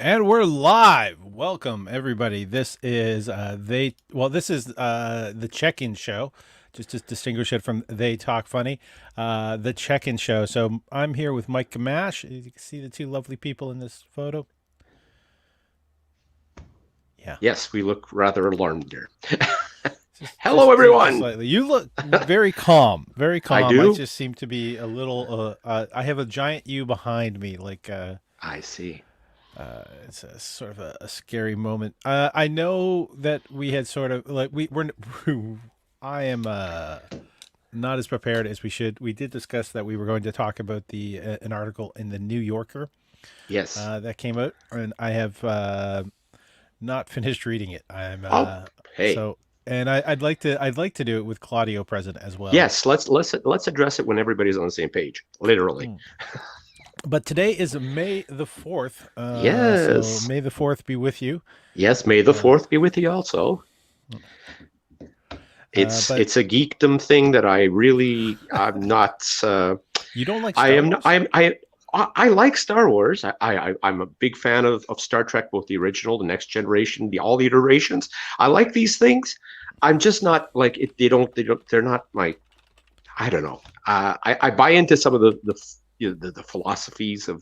And we're live. Welcome everybody. This is the check-in show. Just to distinguish it from They Talk Funny, the check-in show. So I'm here with Mike Gamache. You can see the two lovely people in this photo. Yeah. Yes, we look rather alarmed here. Just Hello, everyone. slightly. You look very calm. Very I calm. I do. just seem to be a little. I have a giant U behind me, like. I see. It's a sort of a scary moment. I know that we had sort of like we're. I am not as prepared as we should. We did discuss that we were going to talk about the an article in the New Yorker Yes. that came out, and I have not finished reading it. I'm Oh, hey. so, and I'd like to do it with Claudio present as well. Yes. Let's address it when everybody's on the same page. Literally. Mm. But today is May the 4th. So Yes. May the 4th be with you. Yes. May the fourth be with you also. But It's a geekdom thing that I'm not. you don't like I Star am. Wars? I like Star Wars. I'm a big fan of Star Trek, both the original, the Next Generation, all the iterations. I like these things. I'm just not like it. They're not my. I don't know. I buy into some of the philosophies of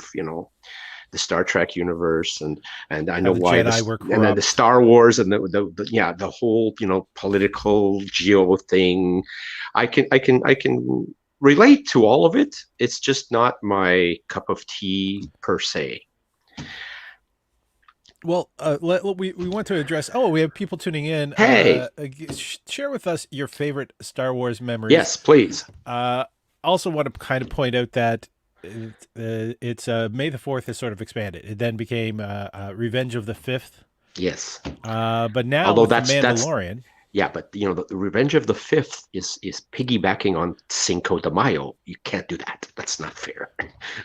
the Star Trek universe, and I How know the why Jedi this, were and then the corrupt. Star Wars and the whole political geo thing. I can relate to all of it. It's just not my cup of tea per se. Well, we want to address. Oh, we have people tuning in. Hey, Share with us your favorite Star Wars memories. yes, please. Also, want to kind of point out that it's May the 4th is sort of expanded. It then became Revenge of the Fifth. Yes. But now Although with the that's Mandalorian, yeah, but the Revenge of the Fifth is piggybacking on Cinco de Mayo. You can't do that. That's not fair.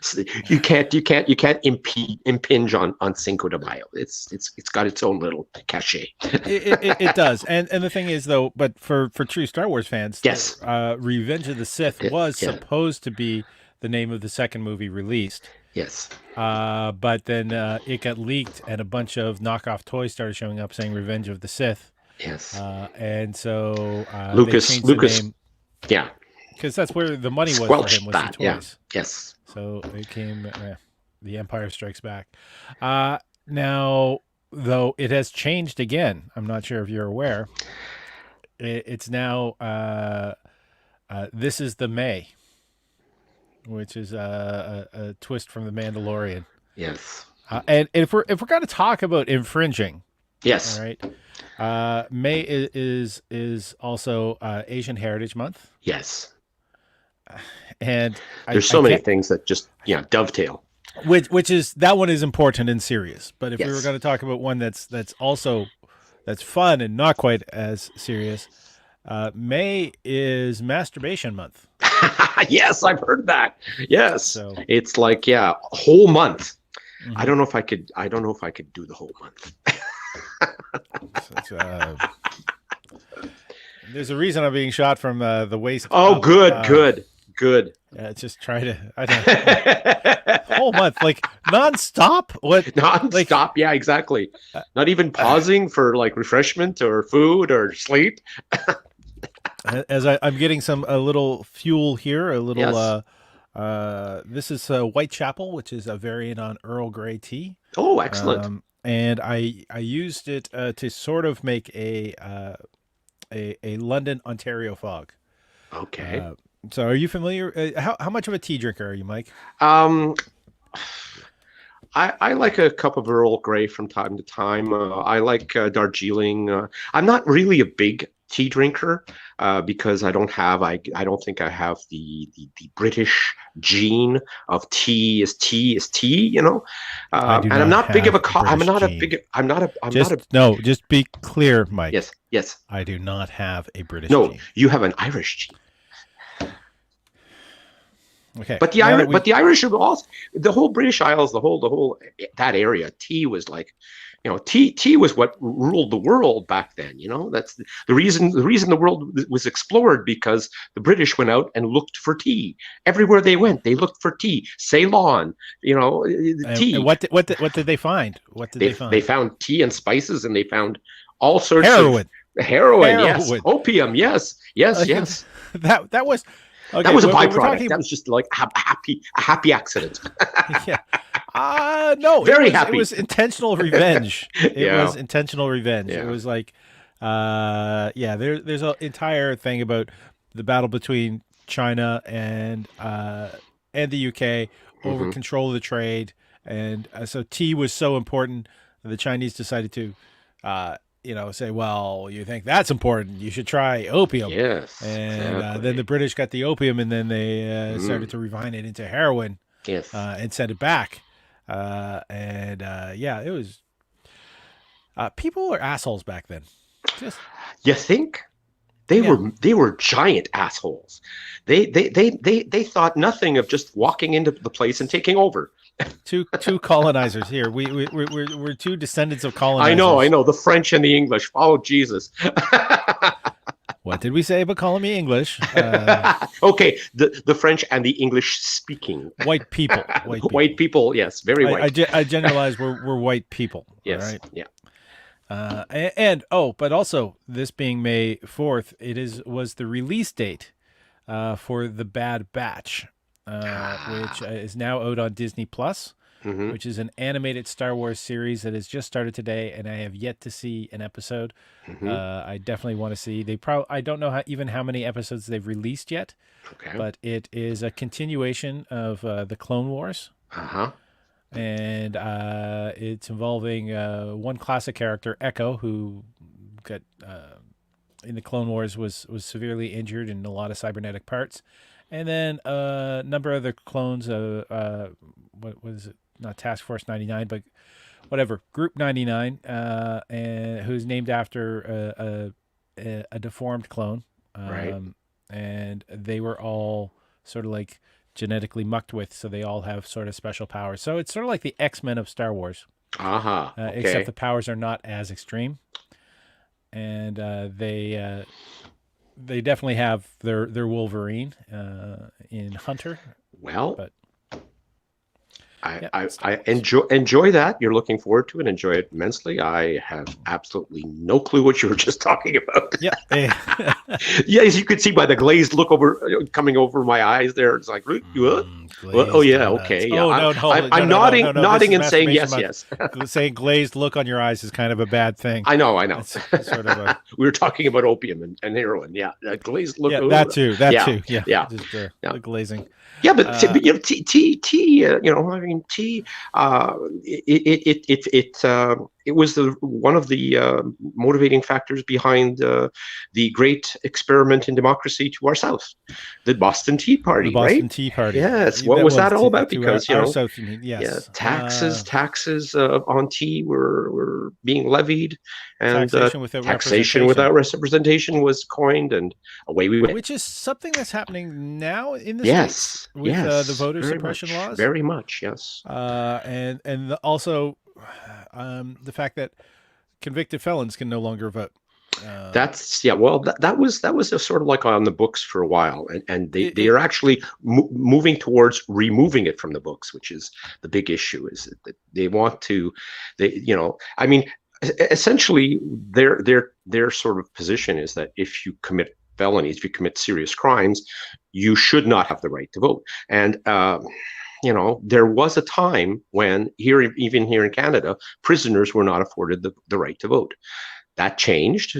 So you can't impinge on Cinco de Mayo. It's got its own little cachet. it does. And the thing is though, but for true Star Wars fans, Yes. Revenge of the Sith was Yeah. supposed to be the name of the second movie released. Yes. But then it got leaked, and a bunch of knockoff toys started showing up saying "Revenge of the Sith," Yes. and so they Lucas. changed the Lucas. name Yeah. because that's where the money was for him, Squelched was the that. Yeah. toys. Yes. So it came The Empire Strikes Back. Now, though, it has changed again. I'm not sure if you're aware. It's now This is the May, which is a twist from the Mandalorian. Yes. And if we're going to talk about infringing, Yes. all right, May is also Asian Heritage Month, Yes. and There's I so many can't, things that just dovetail. which is that one is important and serious. But if we were Yes. going to talk about one that's also that's fun and not quite as serious, May is Masturbation Month. Yes, I've heard that. Yes. So It's like, yeah, a whole month. I mhm. don't know if I could. I don't know if I could do the whole month. So there's a reason I'm being shot from the waist Oh, up. good, good, good. Just try to I don't know, whole month like nonstop. What like Non-stop. Yeah, exactly. uh, Not even pausing for like refreshment or food or sleep. as I'm getting a little fuel here, a little Yes. this is Whitechapel, which is a variant on Earl Grey tea. Oh, excellent. And I used it to sort of make a London Ontario fog. Okay. Uh, so are you familiar? How much of a tea drinker are you, Mike? Um, I like a cup of Earl Grey from time to time. I like Darjeeling. I'm not really a big tea drinker because I don't think I have the British gene of tea is tea, I do and I'm not not big of have a a I'm British not a gene. big I'm not Just a no, just be clear, Mike. yes, yes. I do not have a British No, gene. you have an Irish gene. Okay. But Now that But we've the Irish have also the whole British Isles, the whole that area. Tea was like, tea was what ruled the world back then. That's the reason. The reason the world was explored because the British went out and looked for tea everywhere they went. They looked for tea, Ceylon, and tea. what did they find? What did they They find? found tea and spices, and they found all sorts of Heroin. heroin. Yes, Heroin. opium. Yes, yes, Like yes. that was That okay. was a When we're byproduct. talking, That was just like a happy accident. yeah. No, Very it happy. was intentional revenge. It Yeah, was intentional revenge. It yeah. was like, yeah. There's an entire thing about the battle between China and the UK over Hmm. control of the trade, and so tea was so important. The Chinese decided to, say, well, you think that's important? You should try opium. Yes, And then the exactly. British got the opium, and then they started Mm, to refine it into heroin yes. and send it back. Yeah, it was. People were assholes back then. Just You think yeah, they were giant assholes? They thought nothing of just walking into the place and taking over. two colonizers here. We're two descendants of I colonizers. know. The French and the English. Oh, Jesus. What did we say about calling me English? Okay, the French and the English speaking White people. White white people. people. Yes, very white. I generalize we're white people. All Yes, right. yeah. But also this being May 4th, was the release date for the Bad Batch, which is now out on Disney Plus, Hmm. which is an animated Star Wars series that has just started today, and I have yet to see an episode. Hmm. I definitely want to see. I don't know even how many episodes they've released yet, Okay. but it is a continuation of the Clone Wars, Uh-huh. and it's involving one classic character, Echo, who got in the Clone Wars was severely injured in a lot of cybernetic parts, and then a number of other clones. What was it? Not Task Force 99, but whatever, Group 99, and who's named after a deformed clone, Right. and they were all sort of like genetically mucked with, so they all have sort of special powers. So it's sort of like the X-Men of Star Wars, Uh-huh. except Okay. the powers are not as extreme, and they definitely have their Wolverine in Hunter, Well, but I, yeah, I, Star I Wars. enjoy that. You're looking forward to it. Enjoy it immensely. I have absolutely no clue what you were just talking about. Yep. Yeah, as you could see by the glazed look over coming over my eyes there, it's like, what? Well, oh Glazed yeah, donuts. okay, yeah. Oh no, no, no, I'm no, no, no, no! This nodding is and saying masturbation yes, month. yes. Saying glazed look on your eyes is kind of a bad thing. I know, I know. That's sort of a We were talking about opium and heroin. Yeah, glazed look. yeah. Oh, That too. That yeah, too. Yeah. yeah, Just yeah. the glazing. Yeah, but, Uh, tea. I mean, tea. It was the one of the motivating factors behind the great experiment in democracy to our south, the Boston Tea the Party, right? Boston Tea Party. Yes. What That was was that all about? to Because our south. You mean yeah, yes? taxes on tea were being levied, and Taxation without taxation representation, without representation was coined, and away we went. which is something that's happening now in the states Yes, with the yes, voter suppression laws, very much, yes. also the fact that convicted felons can no longer vote. Uh, That's yeah. Well, that was a sort of like on the books for a while, and they it are actually moving towards removing it from the books, which is the big issue. Is that they want to, I mean, essentially their sort of position is that if you commit felonies, if you commit serious crimes, you should not have the right to vote. And there was a time when even here in Canada, prisoners were not afforded the right to vote. That changed.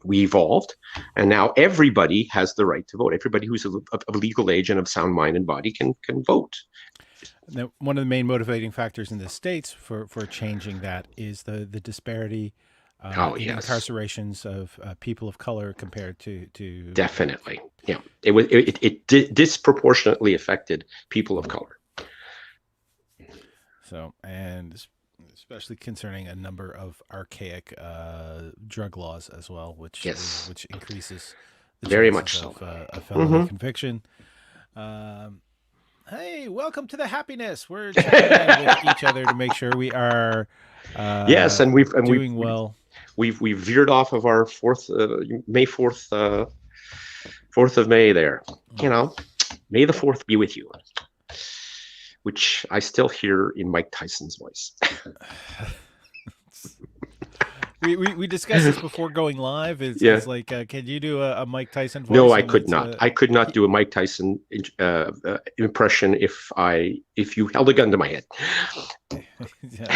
We evolved, and now everybody has the right to vote. Everybody who's of legal age and of sound mind and body can vote. Now, one of the main motivating factors in the states for changing that is the disparity Oh in yes, incarcerations of people of color compared to definitely. Yeah, it disproportionately affected people of color. so, and especially concerning a number of archaic drug laws as well, Yes, which increases the very much chances so. of a felony Hmm. conviction. Um, hey, welcome to the happiness. We're checking in with each other to make sure we are Yes, uh, and we've doing well. we've veered off of our May 4th, 4th of May there. You know, May the 4th be with you, which I still hear in Mike Tyson's voice. We discussed this before going live. Yeah. It's like, can you do a Mike Tyson No, voice? I And could it's not. I could not he, do a Mike Tyson impression if you held a gun to my head. I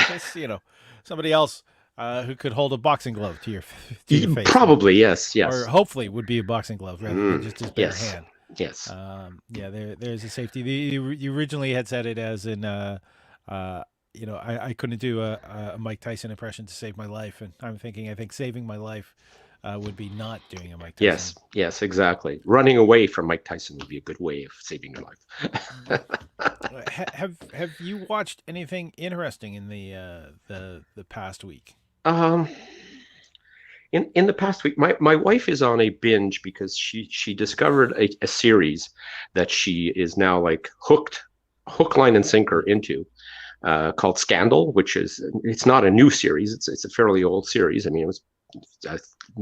guess somebody else who could hold a boxing glove to your face, Probably yes, or yes. hopefully would be a boxing glove rather than just his bare Yes, hand. yes. Yeah, there's a safety. You originally had said it as in, uh, I couldn't do a Mike Tyson impression to save my life, and I think saving my life would be not doing a Mike Yes, Tyson. yes, exactly. Running away from Mike Tyson would be a good way of saving your life. Have you watched anything interesting in the past week? um, in the past week, my wife is on a binge because she discovered a series that she is now like hook, line, and sinker into, called Scandal, which is it's not a new series. It's a fairly old series. I mean, it was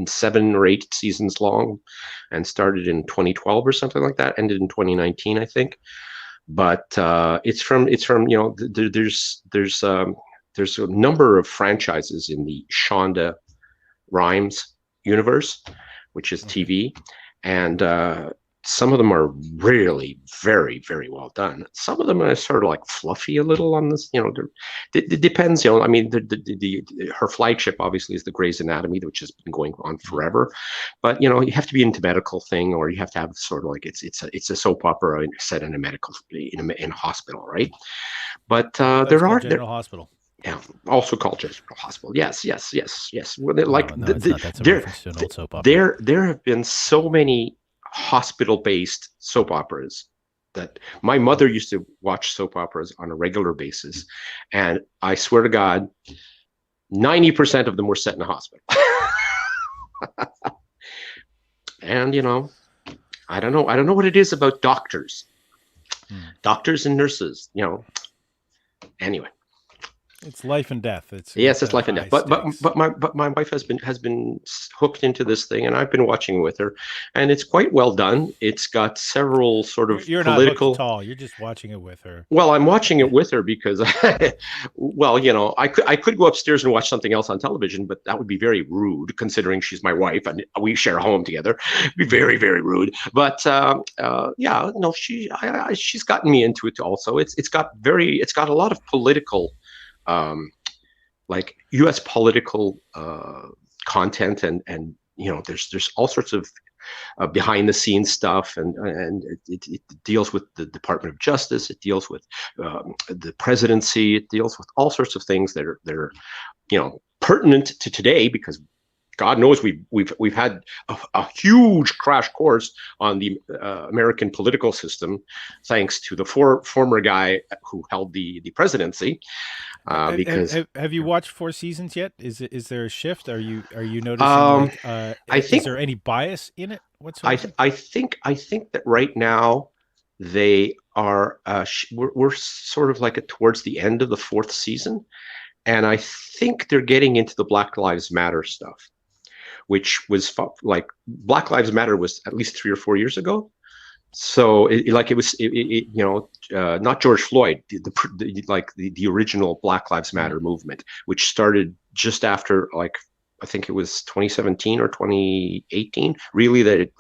7 or 8 seasons long, and started in 2012 or something like that. Ended in 2019, I think. But it's from there's a number of franchises in the Shonda Rhimes universe, which is Okay. TV, and some of them are really very, very well done. Some of them are sort of like fluffy a little on this. It depends. I mean, her flagship obviously is the Grey's Anatomy, which has been going on Mhm. forever. But you have to be into medical thing, or you have to have sort of like it's a soap opera set in a medical in a hospital, right? But It's there called are there General Hospital. yeah, also called General Hospital. Yes, yes, yes, yes. Well, No, like no, it's not. That's a there, reference to an old soap opera. there have been so many hospital-based soap operas that my mother used to watch soap operas on a regular basis, and I swear to God, 90% of them were set in a hospital. And I don't know what it is about Hmm. doctors and nurses. Anyway. It's life and death. Yes, It's it's life and death. high But but stakes. but my wife has been hooked into this thing, and I've been watching with her, and it's quite well done. It's got several sort of You're not hooked at political. all. You're just watching it with her. Well, I'm watching it with her because, well, I could go upstairs and watch something else on television, but that would be very rude considering she's my wife and we share a home together. It'd be Mhm. very, very rude. But yeah, no, she's gotten me into it also. It's got a lot of political, um, like U.S. political content, and there's all sorts of behind the scenes stuff, and it deals with the Department of Justice. It deals with the presidency. It deals with all sorts of things that are pertinent to today, because God knows we've had a huge crash course on the American political system, thanks to the former guy who held the presidency. Because Have you watched 4 seasons yet? Is there a shift? Are you noticing um, like I is think there any bias in it I whatsoever? I think that right now they are we're sort of like towards the end of the fourth season, and I think they're getting into the Black Lives Matter stuff, which was like Black Lives Matter was at least 3 or 4 years ago. So like it was not George Floyd, the original Black Lives Mm. Matter movement, which started just after, like, I think it was 2017 or 2018, really, that it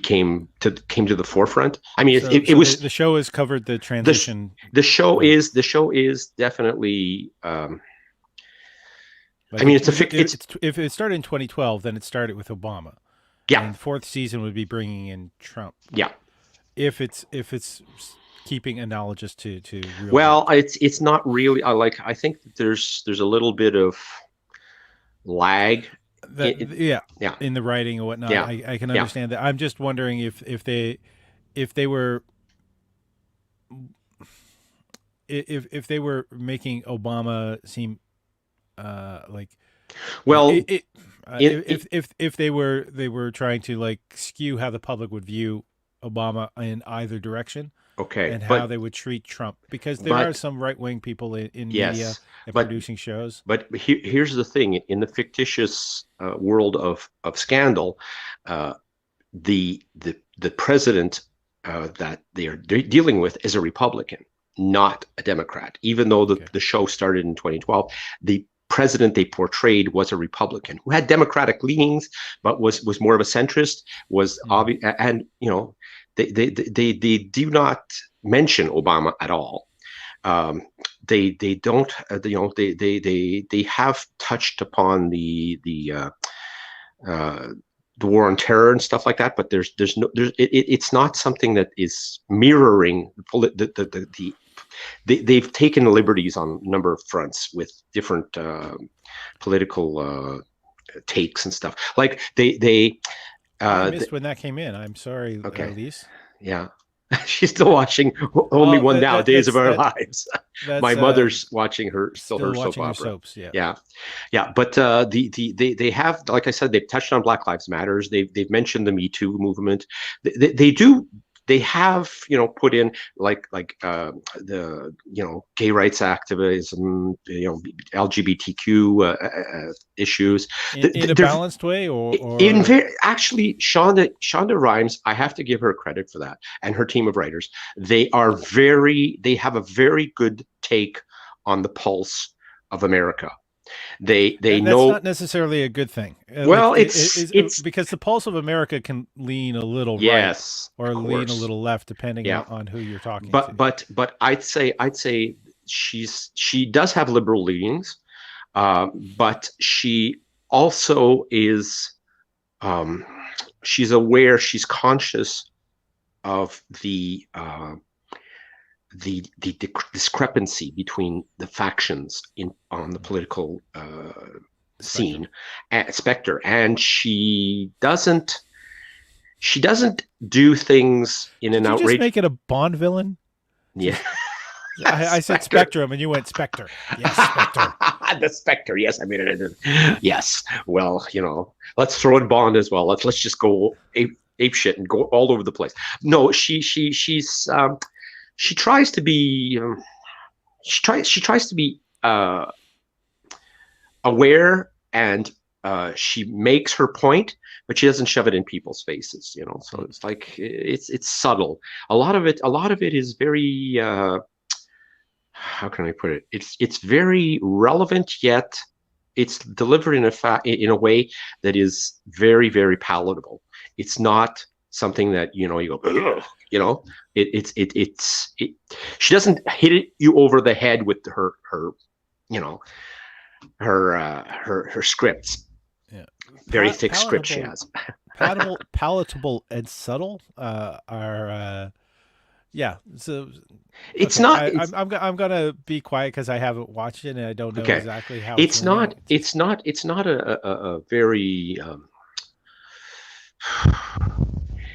came to the forefront. I mean, So it the was the show has covered the the transition. the show is definitely. I Like mean, it's it's a was it, fic. It's it's if it started in 2012, then it started with Obama, Yeah, and fourth season would be bringing in Trump. yeah. If it's keeping analogous to real Well, world. it's not really. I think that there's a little bit of lag. Yeah, Yeah, in the writing or whatnot, yeah, I can yeah. understand that. I'm just wondering if they were if they were making Obama seem like Well, it in if they were trying to like skew how the public would view. Obama in either direction, Okay, and how they would treat Trump, because there are but some right wing people in media yes, and but producing shows. here's the thing: in the fictitious world of scandal, uh, the president that they are dealing with is a Republican, not a Democrat. Even though Okay. the show started in 2012, the president they portrayed was a Republican who had Democratic leanings, but was more of a centrist. Was Mm. obvious, and they do not mention Obama at all. Um, they don't they have touched upon uh, the war on terror and stuff like that, but there's no it's not something that is mirroring they've taken liberties on a number of fronts with different political takes and stuff. Like I uh, missed when that came in. I'm sorry, okay, Lise. yeah. She's still watching Only Well, One Now, Days of Our that Lives. My that's mother's watching her still still her soap watching her opera. soaps. Yeah. Yeah, yeah, but they have, like I said, they've touched on Black Lives Matters. They've mentioned the Me Too movement. They do. They have, put in the gay rights activism, LGBTQ issues. In a They're balanced way, in or very actually Shonda Rhimes. I have to give her credit for that, and her team of writers. They have a very good take on the pulse of America. They that's know not necessarily a good thing. Like well. it is because the pulse of America can lean a little right Yes, of or lean a course, little left, depending yeah. on who you're talking to. But I'd say she does have liberal leanings, but she also is um, she's aware, she's conscious of the discrepancy between the factions in on the political Spectrum. scene specter, and she doesn't do things in Did an you just outrage. make it a Bond villain? Yeah. Just I said Spectre. Spectrum, and you went Spectre. Yes, Spectre. The Spectre. Yes, I mean it. Yes. Well, let's throw in Bond as well. Let's just go ape shit and go all over the place. No, she tries to be she tries to be aware, and she makes her point, but she doesn't shove it in people's faces. So Mm. it's like it's subtle. A lot of it is very how can I put it? It's very relevant, yet it's delivered in a way that is very, very palatable. It's not something that you go, ugh, it's she doesn't hit you over the head with you know her scripts. Yeah, Very thick scripts she palatable, has. palatable, and subtle are yeah. So It's okay, not. It's I'm gonna be quiet because I haven't watched it and I don't know okay. exactly how it's It's leaning. not. It's just It's not. It's not a very.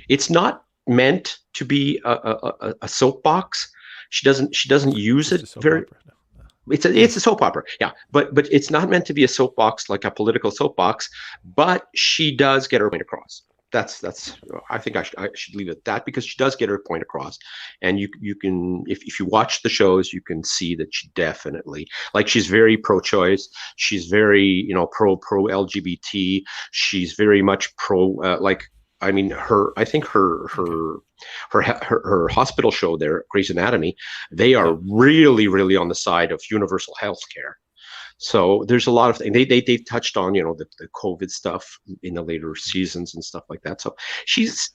It's not meant to be a soapbox. She doesn't use just it a soap very. opera. No, no. It's a soap opera, yeah, but it's not meant to be a soapbox like a political soapbox. But she does get her point across. That's. I think I should leave it at that, because she does get her point across, and you can, if you watch the shows, you can see that she definitely, like, she's very pro-choice. She's very, pro LGBT. She's very much pro, like, I mean, I think Okay. her hospital show there, Grey's Anatomy, they are Yeah. really, really on the side of universal health care. So there's a lot of things. They touched on, the COVID stuff in the later seasons and stuff like that. So she's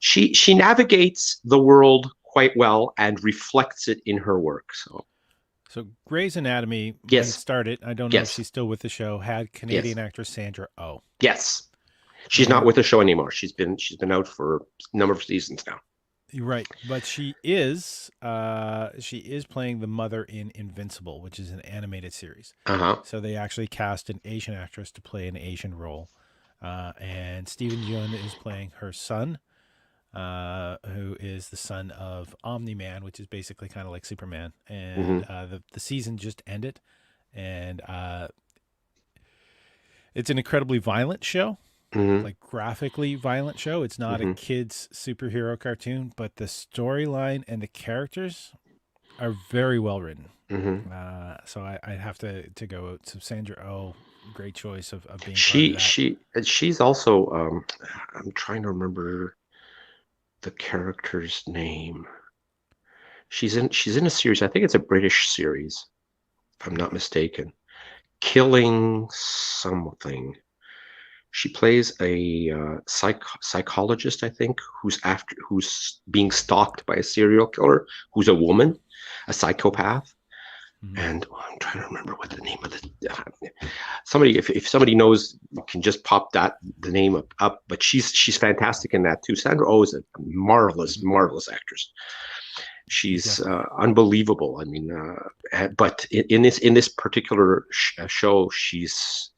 she navigates the world quite well and reflects it in her work. So So Grey's Anatomy, when it yes, started, I don't know if yes, she's still with the show, had yes, Canadian actress Sandra Oh. yes. She's not And with the show anymore. She's been out for a number of seasons now. you're right, but she is playing the mother in Invincible, which is an animated series. Uh-huh. So they actually cast an Asian actress to play an Asian role, and Stephen Yeun is playing her son, who is the son of Omni Man, which is basically kind of like Superman. And Hmm. the season just ended, and it's an incredibly violent show. Hmm. like graphically violent show. It's not a Hmm. kids superhero cartoon, but the storyline and the characters are very well written. Hmm. So I have to go out. So Sandra Oh, great choice of being part of She that. she and she's also I'm trying to remember the character's name. She's in a series. I think it's a British series, if I'm not mistaken. Killing something. She plays a psychologist, I think, who's being stalked by a serial killer, who's a woman, a psychopath. Mhm. And I'm trying to remember what the name of somebody, if somebody knows, can just pop the name up. But she's fantastic in that too. Sandra Oh is a marvelous, Mhm. marvelous actress. She's Definitely. unbelievable. I mean, but in this particular show, she's.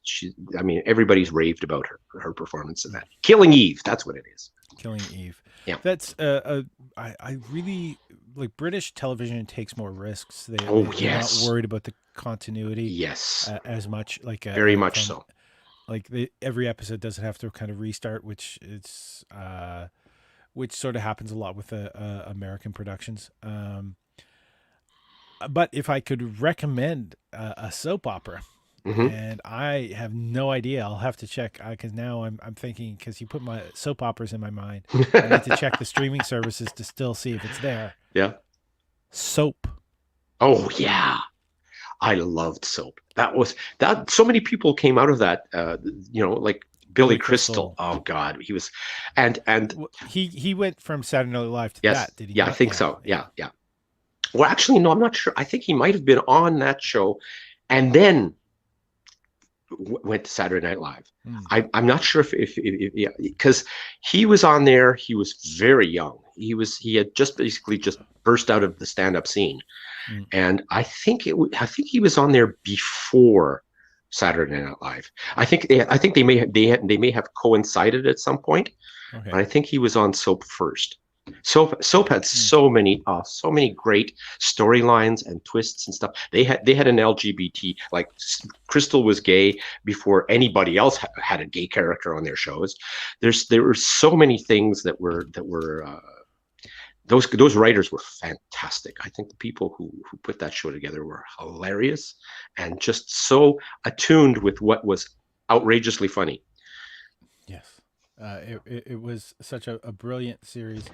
I mean, everybody's raved about her performance in Mm. that. Killing Eve, that's what it is. Killing Eve. Yeah. That's I really like British television takes more risks. Oh They're not yes, worried about the continuity yes, as much. Like very much from so. like every episode doesn't have to kind of restart, which sort of happens a lot with American productions. But if I could recommend a soap opera, Hmm. and I have no idea, I'll have to check because now I'm thinking because you put my soap operas in my mind. I need to check the streaming services to still see if it's there. Yeah. Soap. Oh yeah. I loved Soap. That was that. So many people came out of that. Like Billy Billy Crystal. Crystal. Oh God, he was, and He went from Saturday Night Live to yes, that, did he yeah, I not? think Yeah, so. yeah. Yeah, yeah. Well, actually, no, I'm not sure. I think he might have been on that show, and then went to Saturday Night Live. Mm, I'm not sure if yeah, because he was on there. He was very young. He had just basically just burst out of the stand up scene. mm, And I think he was on there before Saturday Night Live. I think they may have coincided at some point, but okay. I think he was on Soap first. Soap had Mm, so many great storylines and twists and stuff. They had an LGBT, like Crystal was gay before anybody else had a gay character on their shows. There were so many things that were those writers were fantastic. I think the people who put that show together were hilarious and just so attuned with what was outrageously funny. yes. It was such a brilliant series.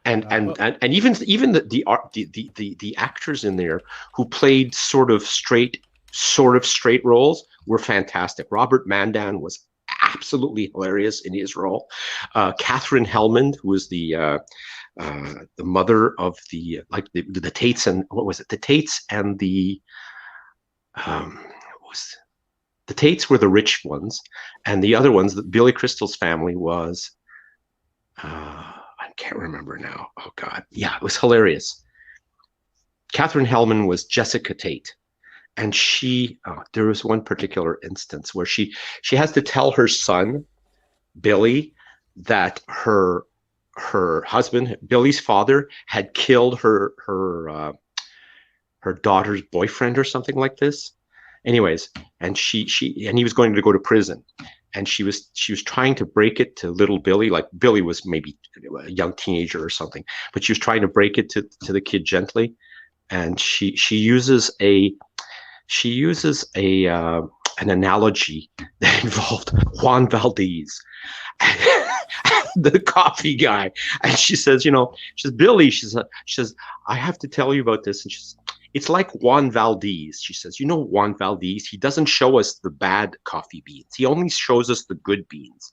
And and Well, and, and even the actors in there who played sort of straight roles were fantastic. Robert Mandan was absolutely hilarious in his role. Catherine Hellman, who was the mother of the Tates, and what was it? The Tates and was the Tates were the rich ones, and the other ones, Billy Crystal's family was. I can't remember now. Oh God, yeah, it was hilarious. Catherine Hellman was Jessica Tate, and there was one particular instance where she has to tell her son Billy that her husband, Billy's father, had killed her daughter's boyfriend or something like this. Anyways, and he was going to go to prison, and she was trying to break it to little Billy, like Billy was maybe a young teenager or something, but she was trying to break it to the kid gently, and she uses a an analogy that involved Juan Valdez, the coffee guy. And she says, Billy, she says, I have to tell you about this. And she's, it's like Juan Valdez. She says, Juan Valdez, he doesn't show us the bad coffee beans. He only shows us the good beans.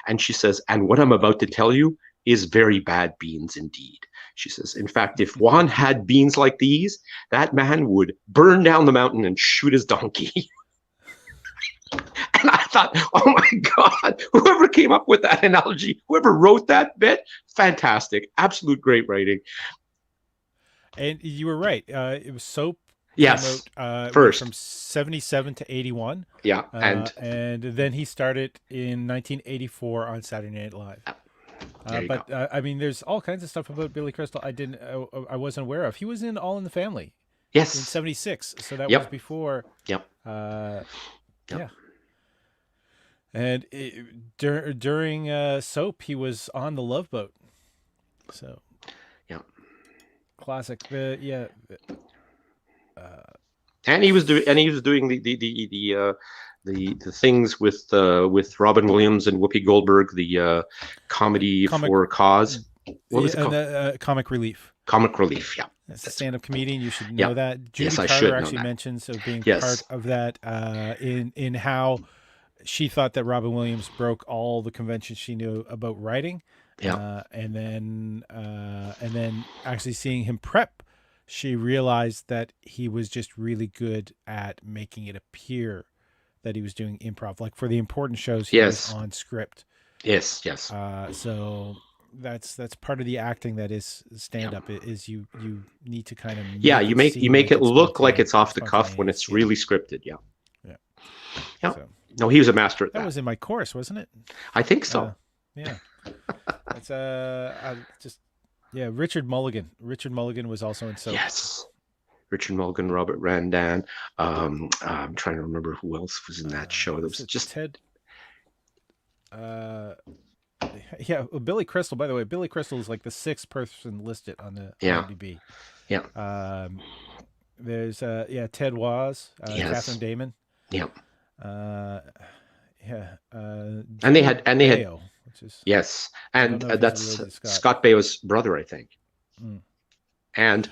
And she says, and what I'm about to tell you is very bad beans indeed. She says, in fact, if Juan had beans like these, that man would burn down the mountain and shoot his donkey. And I thought, oh my God, whoever came up with that analogy, whoever wrote that bit, fantastic. Absolute great writing. and you were right. It was Soap came Yes, out went from first. 77 to 81, Yeah. And and then he started in 1984 on Saturday Night Live. there you go. But I mean, there's all kinds of stuff about Billy Crystal I wasn't aware of. He was in All in the Family in Yes. '76, so that was Yep. before. Yep. Uh, Yep. yeah, And during Soap, he was on the Love Boat. So Yeah. classic. Yeah. Uh, And he was doing the things with Robin Williams and Whoopi Goldberg, the comedy comic, for cause. What yeah, was it and called? Comic Relief. Comic Relief. Yeah. As a That's stand-up comedian, you should yeah. know that. Judy Yes, I Carter should know actually that. mentions of being part Yes. of that in how she thought that Robin Williams broke all the conventions she knew about writing, Yeah. and then actually seeing him prep, she realized that he was just really good at making it appear that he was doing improv. Like for the important shows, he was Yes. on script. Yes. Yes. So that's part of the acting that is Yeah. stand up is you need to kind of Yeah. make it You seem make like it it's look like it's off the cuff when spontaneous. it's Yeah, really scripted. Yeah. yeah. Yeah. So No, he was a master at that that. was in my course, wasn't it? I think Uh, so. yeah. That's I just yeah. Richard Mulligan. Richard Mulligan was also in Soap. Yes. Richard Mulligan, Robert Randan. I'm trying to remember who else was in that show. That Is was it just Ted? Uh, yeah. Billy Crystal. By the way, Billy Crystal is like the sixth person listed on the yeah, IMDb. yeah, Um, there's yeah Ted Waz, Catherine yes, Damon. yeah. Uh, yeah, Joey And they had Baio, which is yes, I don't and know if he's that's related to Scott. Scott Baio's brother, I think. Mm. And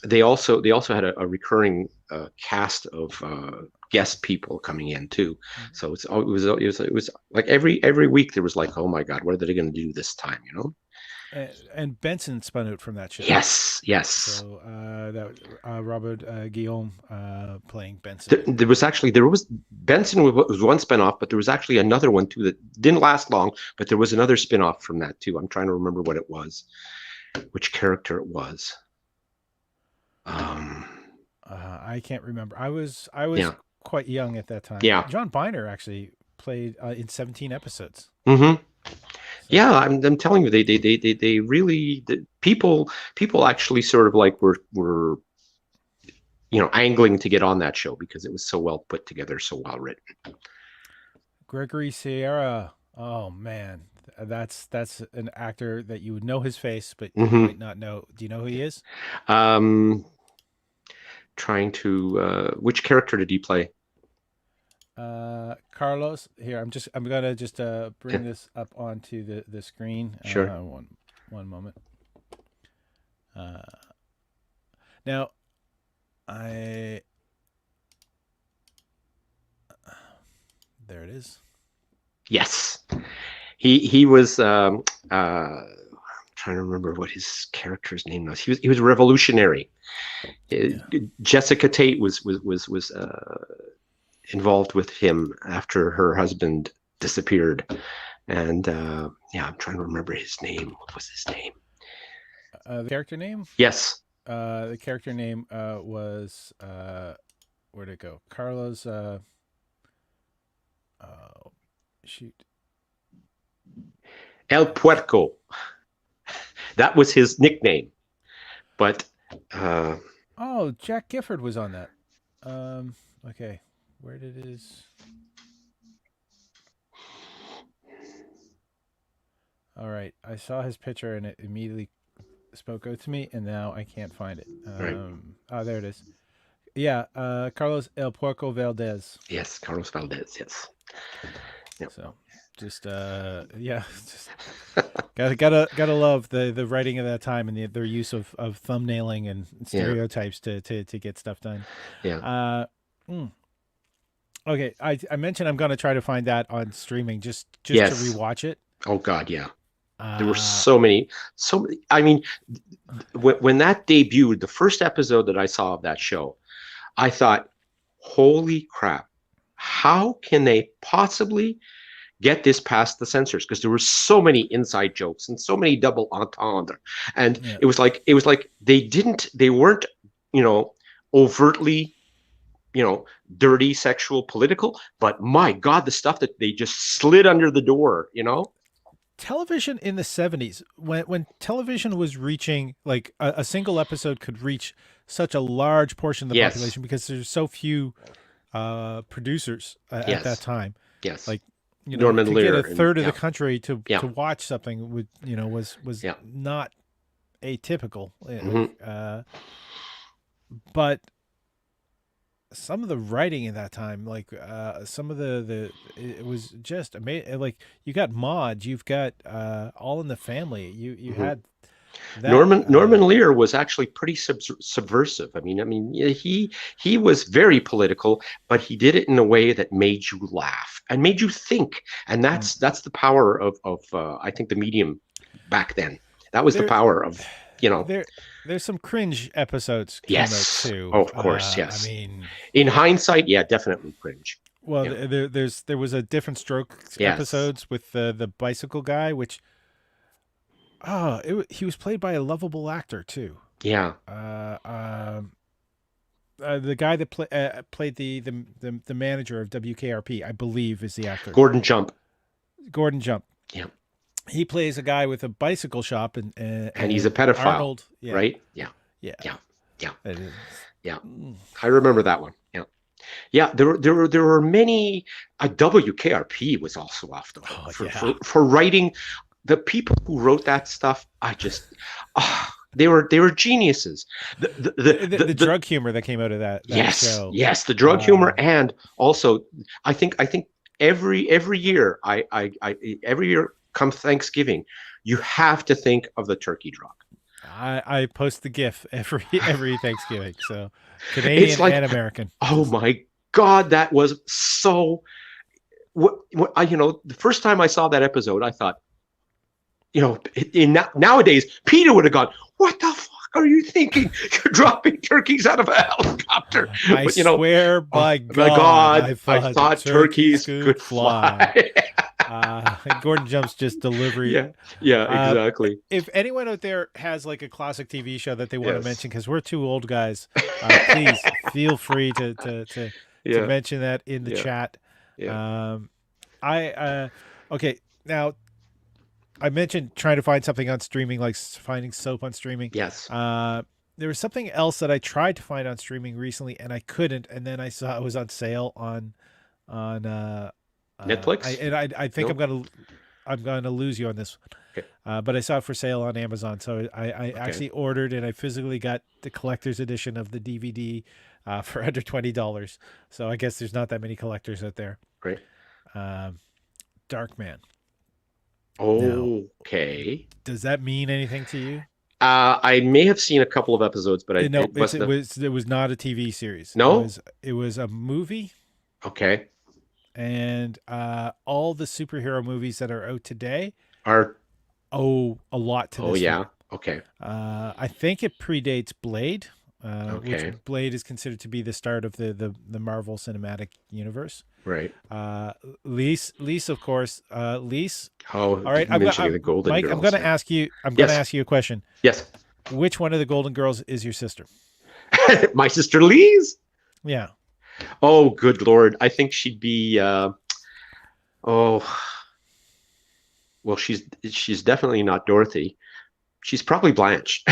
they also had a recurring cast of guest people coming in too. So it was like every week there was like, oh my God, what are they going to do this time? You know? And Benson spun out from that show. Yes, yes. So that Robert Guillaume playing Benson. There was actually there was Benson was one spinoff, but there was actually another one too that didn't last long. But there was another spinoff from that too. I'm trying to remember what it was, which character it was. Um, I can't remember. I was yeah, quite young at that time. yeah. John Biner actually played in 17 episodes. hmm So Yeah, I'm telling you, they really people actually sort of like were angling to get on that show because it was so well put together, so well written. Gregory Sierra. Oh man, that's an actor that you would know his face, but you hmm might not know. Do you know who he is? Um, trying to which character did he play? Carlos. Here, I'm gonna just Yeah, bring this up onto the screen. sure. One moment. Uh, now I there it is. Yes, he was. Trying to remember what his character's name was. He was revolutionary. Yeah. Jessica Tate was involved with him after her husband disappeared, and yeah, I'm trying to remember his name. What was his name? The character name. Yes, The character name was where'd it go? Carlos. Oh, shoot. El Puerco. That was his nickname. But uh, Oh, Jack Gifford was on that. Okay. Where did his? All right, I saw his picture and it immediately spoke out to me, and now I can't find it. right, Oh, there it is. Yeah, Carlos El Puerco Valdez. yes, Carlos Valdez. Yes, yeah, So, just yeah, just gotta love the writing of that time and their use of thumbnailing and yeah, stereotypes to get stuff done. yeah. Uh, mm. Okay, I mentioned I'm gonna try to find that on streaming just to Yes. rewatch it. Oh God, yeah. There were Uh, so many, so many. I mean, when that debuted, the first episode that I saw of that show, I thought, holy crap, how can they possibly get this past the censors? Because there were so many inside jokes and so many double entendre. And yeah. it was like they weren't, you know, overtly, dirty, sexual, political, but my God, the stuff that they just slid under the door, Television in the 70s, when television was reaching like a single episode could reach such a large portion of the Yes, population because there's so few producers at that yes, time. yes, Like Norman to get a Lear, and third of the yeah, country yeah, to watch something would, was yeah. not atypical. Hmm. But some of the writing in that time, like some of it was just amazing. Like you got Mods, you've got All in the Family. You Hmm. had that. Norman Lear was actually pretty subversive. Yeah, he was very political, but he did it in a way that made you laugh and made you think. And Mm, that's the power of I think the medium back then. That was the there power of, you know, there there's some cringe episodes came out yes, too. oh, of course, I yes. mean, In hindsight, yeah, definitely cringe. well, Yeah, there was a Different Strokes yes, episodes with the bicycle guy, which he was played by a lovable actor too. yeah. Uh, um, the guy that played the manager of WKRP, I believe, is the actor Gordon Jump. Gordon Jump. Yeah, He plays a guy with a bicycle shop, and he's a and pedophile, Arnold. Yeah, right? Yeah, yeah. yeah, yeah, It is. yeah. Mm. I remember that one. Yeah. Yeah, there were many. WKRP was also off the hook Oh for, yeah. writing. The people who wrote that stuff, I just, they were geniuses. The drug humor that came out of that Yes, show. yes, the drug humor, Uh, and also I think every year every year come Thanksgiving, you have to think of the turkey drug. I post the GIF every Thanksgiving. So It's Canadian like, and American. oh Just my God, that was so. The first time I saw that episode, I thought, nowadays, Peter would have gone, "What the fuck are you thinking? You're dropping turkeys out of a helicopter." I But swear oh by my God, God, I I thought thought turkeys turkeys could could fly. fly. Gordon Jump's just delivery. Yeah, yeah, Uh, exactly. if anyone out there has like a classic TV show that they want to Yes. mention, because we're two old guys, please feel free to Yeah, mention that in the yeah, chat. yeah. Um, I okay now. I mentioned trying to find something on streaming, like finding soap on streaming. Yes. Uh, there was something else that I tried to find on streaming recently, and I couldn't. And then I saw it was on sale on Netflix? I think No? I'm gonna lose you on this. Okay. But I saw it for sale on Amazon, so I Okay. actually ordered and I physically got the collector's edition of the DVD for under $20. So I guess there's not that many collectors out there. Great. Um, Dark Man. Now, Okay. does that mean anything to you? I may have seen a couple of episodes, but No, it wasn't a. it was not a TV series. No? It was a movie, Okay. and all the superhero movies that are out today Are owe a lot to Oh, this film. yeah. Okay. I think it predates Blade, which Okay. Blade is considered to be the start of the Marvel Cinematic Universe. Right. Lise, of course, Lise. Oh, All right, mentioning the Golden Mike. I'm Girls. going to Yeah. ask you. I'm going to Yes. ask you a question. Yes. Which one of the Golden Girls is your sister? My sister Lee's. Yeah. Oh, good Lord. I think she'd be. Oh, well, she's definitely not Dorothy. She's probably Blanche.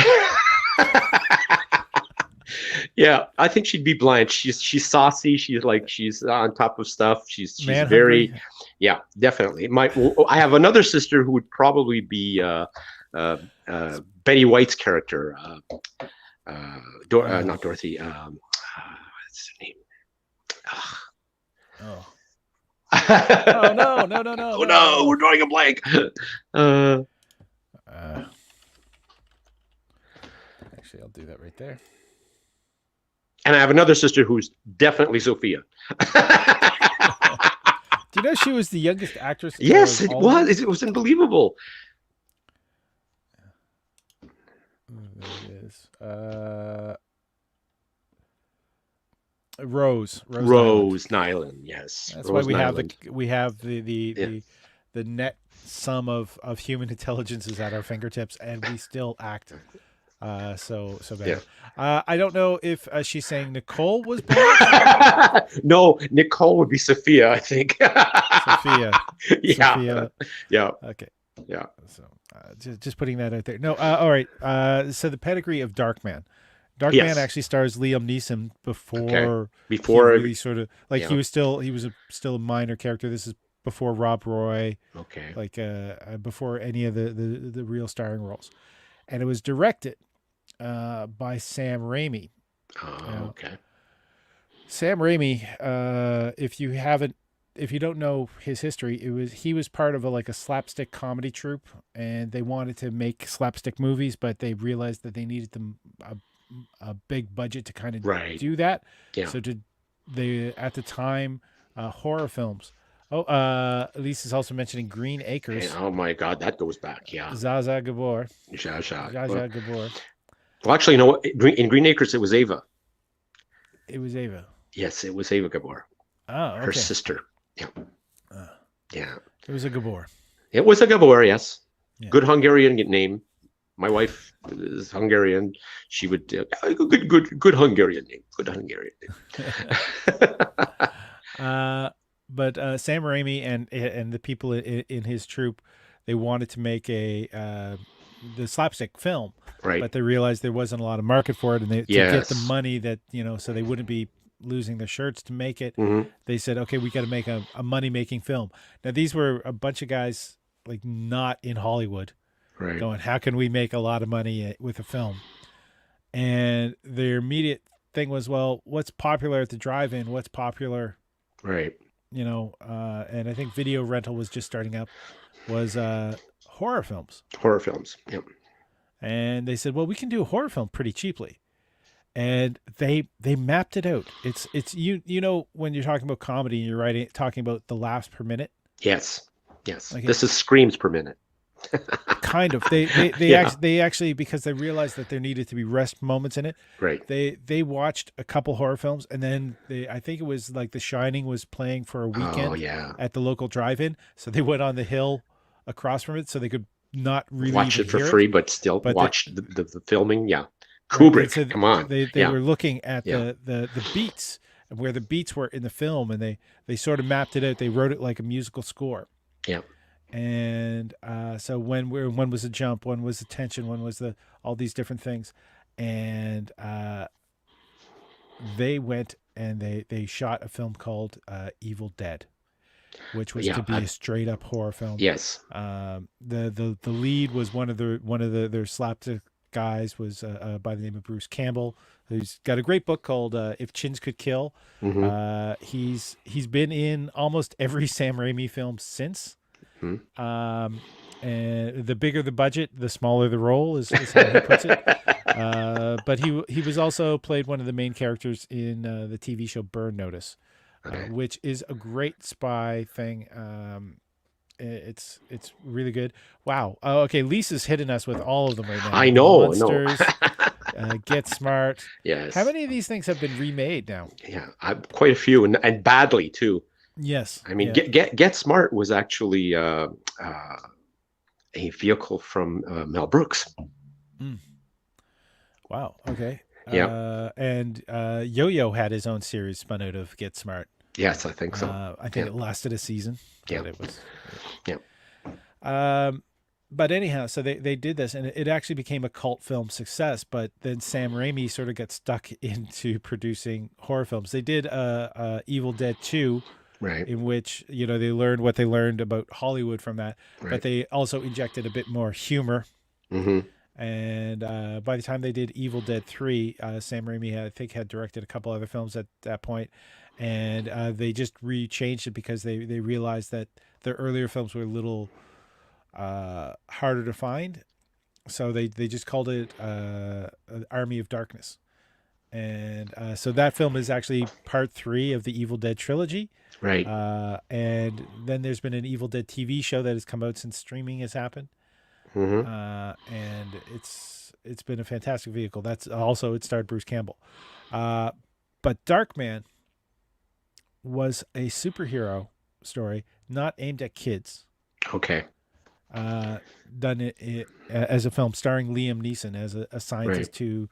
Yeah, I think she'd be Blanche. She's saucy. She's on top of stuff. She's Man hungry. very, yeah, definitely. I have another sister who would probably be Betty White's character. Oh. Not Dorothy. What's her name? Oh. Oh Oh no, no, no, no, no, no, no. we're drawing a blank. Uh, Uh, actually, I'll do that right there. and I have another sister who's definitely Sophia. Do you know she was the youngest actress? Yes, Of it all of was. them? It was unbelievable. There it is. Rose Nyland. Rose Nyland, yes. That's why Rose Nyland. we have Yeah. the net sum of human intelligences at our fingertips, and we still act so Yeah. bad. I don't know if she's saying Nicole was Blanche. No, Nicole would be Sophia, I think. Sophia. Yeah. Sophia. Yeah. Okay. Yeah. So just putting that out there. No. All right. So the pedigree of Darkman. Darkman Yes. actually stars Liam Neeson Okay. before he Before really sort of like yeah. he was still a minor character. This is before Rob Roy, Okay. like before any of the real starring roles, and it was directed by Sam Raimi. Now, Okay. Sam Raimi, if you don't know his history, he was part of like a slapstick comedy troupe, and they wanted to make slapstick movies, but they realized that they needed a big budget to kind of Right. do that. Yeah. So did they at the time horror films. Oh, Elise is also mentioning Green And Acres. oh my God, that goes back. Yeah. Zaza Gabor, Zsa Zsa. Jaja Gabor. Well, actually, you know what? In Green Acres, it was Ava. It was Ava. Yes, it was Ava Gabor, Oh, her okay. sister. Yeah. Uh, Yeah. it was a Gabor. It was a Gabor, yes. Yeah. Good Hungarian name. My wife is Hungarian. She would good Hungarian name. Good Hungarian name. But Sam Raimi and the people in his troupe, they wanted to make a the slapstick film, Right. but they realized there wasn't a lot of market for it, and to get the Yes. money that so they wouldn't be losing their shirts to make it. Hmm. They said, okay, we got to make a money making film. Now these were a bunch of guys like not in Hollywood Right. going, how can we make a lot of money with a film? And their immediate thing was, well, what's popular at the drive-in? What's popular, Right. and I think video rental was just starting up, was horror films. Horror films. Yep. And they said, well, we can do a horror film pretty cheaply. And they mapped it out. It's when you're talking about comedy and you're writing talking about the laughs per minute. Yes. Yes. Like This is screams per minute. kind of Yeah. they actually, because they realized that there needed to be rest moments in it, Right. they watched a couple horror films, and then I think it was like The Shining was playing for a Oh weekend yeah. at the local drive-in, so they went on the hill across from it so they could not really Watch even it for hear it, free, but still but they watch the filming. Yeah. right they Kubrick. said Come on. they Yeah. were looking at Yeah. the beats and where the beats were in the film, and they sort of mapped it out. They wrote it like a musical score. Yeah. And so when was the jump, when was the tension, when was the all these different things, and they went and they shot a film called Evil Dead, which was Yeah. to be a straight up horror film. Yes. The lead was one of their slapstick guys was by the name of Bruce Campbell, who's got a great book called If Chins Could Kill. Hmm. He's been in almost every Sam Raimi film since. Hmm. And the bigger the budget, the smaller the role is how he puts it. But he was also played one of the main characters in the TV show Burn Notice, Okay. which is a great spy thing. It's really good. Wow. Oh, okay. Lisa's hitting us with all of them right now. I The know. No. Monsters, Get Smart. How Yes. many of these things have been remade now? Yeah. Quite a few, and badly too. Yes. I mean, Yeah. Get Smart was actually a vehicle from Mel Brooks. Mm. Wow. Okay. Yeah. And Yo-Yo had his own series spun out of Get Smart. Yes, I think so. I think Yeah. it lasted a season, Yeah. but it was. Yeah. But anyhow, so they did this, and it actually became a cult film success. But then Sam Raimi sort of got stuck into producing horror films. They did Evil Dead 2, Right. in which they learned what they learned about Hollywood from that, but Right. they also injected a bit more humor. Hmm. And by the time they did Evil Dead 3, Sam Raimi I think had directed a couple other films at that point, and they just changed it because they realized that their earlier films were a little harder to find, so they just called it Army of Darkness. And so that film is actually part 3 of the Evil Dead trilogy. Right. And then there's been an Evil Dead TV show that has come out since streaming has happened. Hmm. And it's been a fantastic vehicle. That's also, it starred Bruce Campbell. But Darkman was a superhero story not aimed at kids. Okay. Done it as a film starring Liam Neeson as a scientist who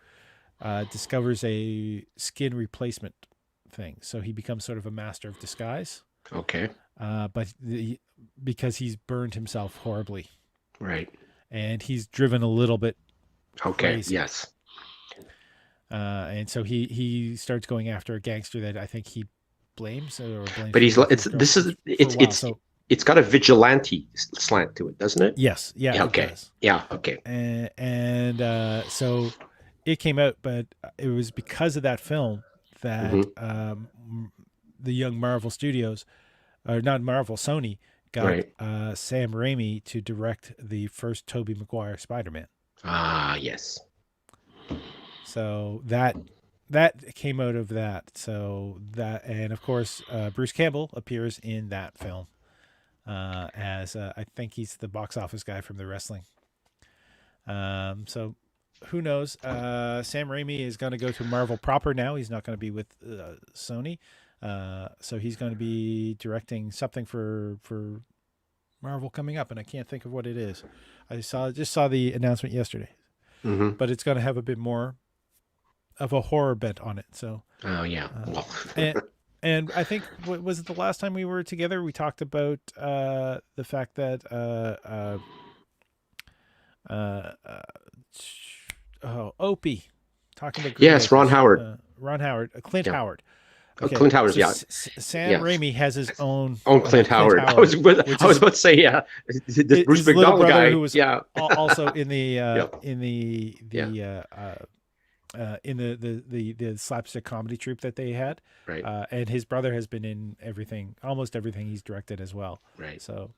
discovers a skin replacement thing. So he becomes sort of a master of disguise. Okay. But because he's burned himself horribly, Right. and he's driven a little bit Okay. crazy. Yes. And so he starts going after a gangster that I think he blames But he's for it's his this is girlfriend for a while. it's So it's got a vigilante slant to it, doesn't it? Yes, yeah, Yeah. it Okay. does. Yeah. Okay. And so it came out, but it was because of that film that Hmm. the young Marvel Studios, or not Marvel, Sony, got Right. Sam Raimi to direct the first Tobey Maguire Spider-Man. Ah, yes. So that came out of that. So that, and of course, Bruce Campbell appears in that film as I think he's the box office guy from the wrestling. So who knows? Sam Raimi is going to go to Marvel proper now. He's not going to be with Sony. So he's going to be directing something for Marvel coming up, and I can't think of what it is. I just saw the announcement yesterday, Hmm. but it's going to have a bit more of a horror bent on it. So, Oh, yeah. uh, Well, and and I think was it the last time we were together? We talked about the fact that uh, uh, Opie, talking about Green yes, Ron Acres, Howard. Ron Howard, Clint Yeah. Howard. Oh, Okay, Clint Howard. so Yeah. Sam Yeah. Raimi has his own Oh, Clint Clint Howard. Howard, which I was is about to say, yeah, this Bruce his little McDonald brother, who guy. was Yeah. also in the Yeah. Yeah. in the slapstick comedy troupe that they had, Right. and his brother has been in everything, almost everything he's directed as well. Right. So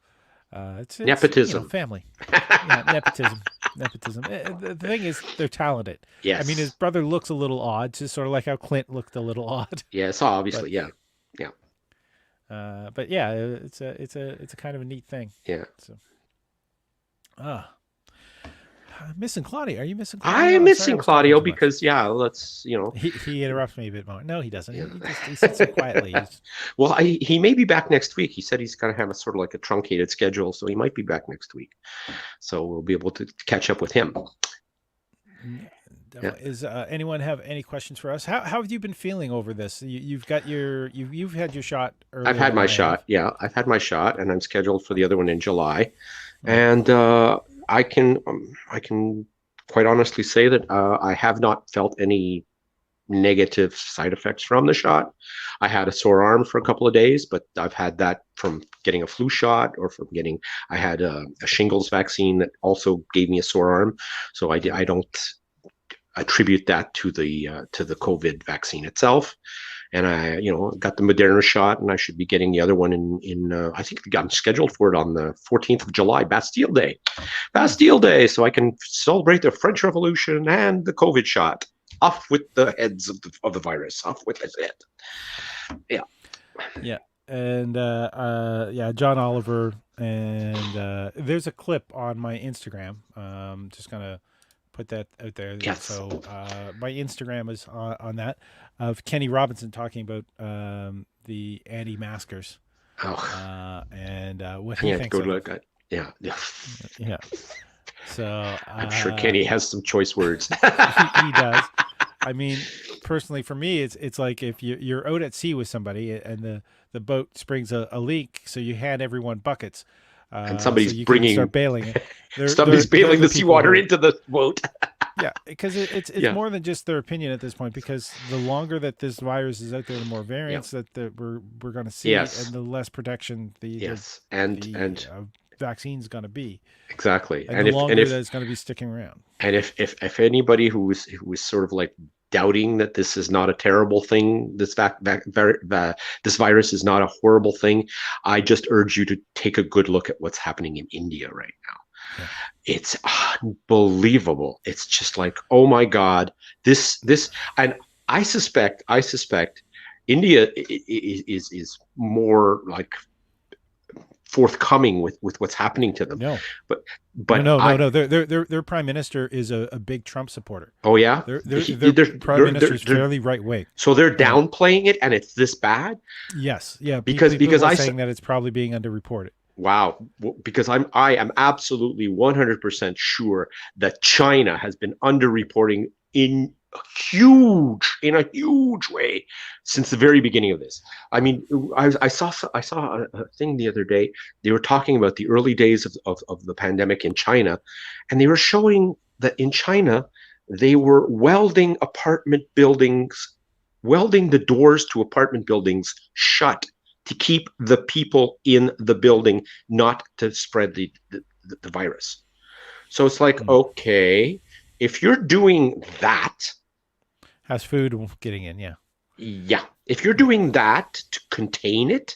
it's Nepotism. family, yeah, nepotism. The thing is, they're talented. I mean, his Yes. brother looks a little odd, just sort of like how Clint looked a little odd, Yes. but Obviously. Yeah. Yeah. yeah, it's a kind of a neat thing. Yeah. So ah, missing Claudia. Are you missing I Claudia? am I'm sorry, I missing was talking Claudio too much. because yeah, let's. He interrupts me a bit more. No, he doesn't. Yeah. He sits so quietly. Well, he may be back next week. He said he's going to have a sort of like a truncated schedule, so he might be back next week. So we'll be able to catch up with him. Yeah. Definitely. Is anyone have any questions for us? How have you been feeling over this? You've got you've had your shot I've earlier had than my I have. shot. Yeah, I've had my shot, and I'm scheduled for the other one in July. Right. And I can quite honestly say that I have not felt any negative side effects from the shot. I had a sore arm for a couple of days, but I've had that from getting a flu shot or from getting. I had a shingles vaccine that also gave me a sore arm, so I don't attribute that to the COVID vaccine itself. And I, got the Moderna shot, and I should be getting the other one in I think I'm scheduled for it on the 14th of July, Bastille Day, Hmm. so I can celebrate the French Revolution and the COVID shot. Off with the heads of the virus. Off with his head. Yeah. Yeah. And yeah, John Oliver, and there's a clip on my Instagram. Just gonna put that out there. Yes. So my Instagram is on that, of Kenny Robinson talking about the anti-maskers, Oh, and what I he have to thinks go of to them. look at. Yeah. Yeah. Yeah. So I'm sure Kenny has some choice words. he does. I mean, personally, for me, it's like if you're out at sea with somebody and the boat springs a leak, so you hand everyone buckets, And so somebody's you can start bringing, bailing. somebody's They're bailing the the people seawater who, into the boat. yeah, because it's Yeah. more than just their opinion at this point. Because the longer that this virus is out there, the more Yeah. variants that we're going to see, and Yes. the less protection Yes. the vaccine's going to be, Exactly. and the longer that it's going to be sticking around. And if anybody who was sort of like doubting that this is not a terrible thing, this virus is not a horrible thing, I just urge you to take a good look at what's happening in India right now. Yeah. It's unbelievable. It's just like, oh my God, this, and I suspect India is more like forthcoming with what's happening to them. No, But no, but no, no, I no. Their prime minister is a big Trump supporter. oh yeah, Their prime minister is fairly right wing, so they're and downplaying it, and it's this bad yes, yeah. because People are I saying that it's probably being underreported. wow, because I am absolutely 100% sure that China has been underreporting in a huge way since the very beginning of this. I mean, I saw a thing the other day. They were talking about the early days of the pandemic in China, and they were showing that in China they were welding the doors to apartment buildings shut to keep the people in the building, not to spread the virus. So it's like, Mm. okay, if you're doing that, How's food getting in? Yeah. yeah, if you're Yeah. doing that to contain it,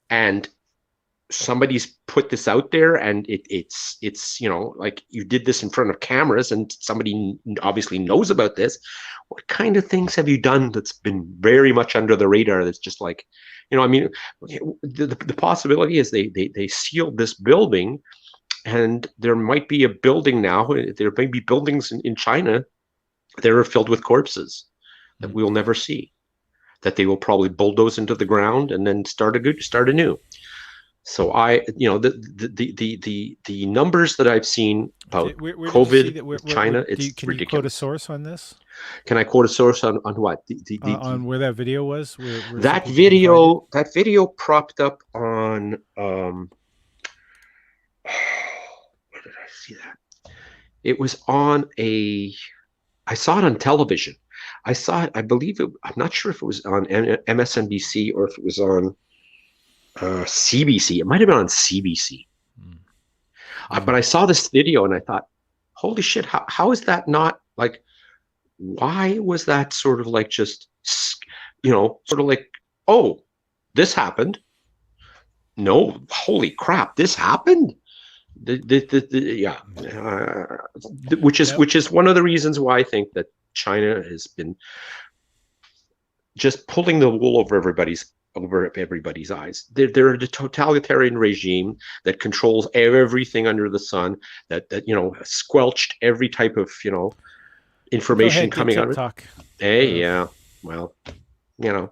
and somebody's put this out there, and it's like you did this in front of cameras, and somebody obviously knows about this, what kind of things have you done that's been very much under the radar, that's just like, I mean, the possibility is they sealed this building, and there might be a building now, there may be buildings in China that are filled with corpses that Mm. we'll never see, that they will probably bulldoze into the ground and then start anew. So the numbers that I've seen about Where did you see COVID that? with China, it's Can you quote a ridiculous. source on this? Can I quote a source on what? On where that video was, where so That people can find it? video propped up on where did I see that? It was on a I saw it on television. I saw it, I believe I'm not sure if it was on MSNBC or if it was on CBC. It might have been on CBC. Mm. But Okay. I saw this video and I thought, holy shit, how is that not like, why was that sort of like just, sort of like, oh, this happened. No, holy crap, this happened. Yeah, Yeah. Now, which is one of the reasons why I think that China has been just pulling the wool over everybody's eyes. They're a totalitarian regime that controls everything under the sun. That squelched every type of go information ahead, get coming out of it. TikTok. Hey, Uh, yeah, well, you know,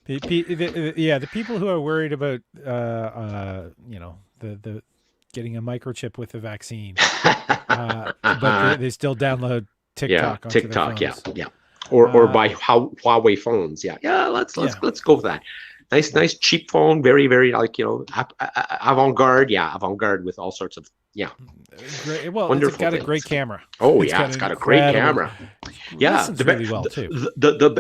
yeah, the people who are worried about, the getting a microchip with the vaccine, but they still download yeah, TikTok onto their TikTok, yeah, phones. yeah, or Uh, by Huawei phones, yeah, yeah. Let's yeah, let's go with that. yeah. Nice cheap phone, very very like avant garde, yeah, avant garde with all sorts of yeah, Great. Well, it's wonderful got a great things. camera. Oh It's yeah, got it's an got a great incredible. camera. Yeah, Listens really well too.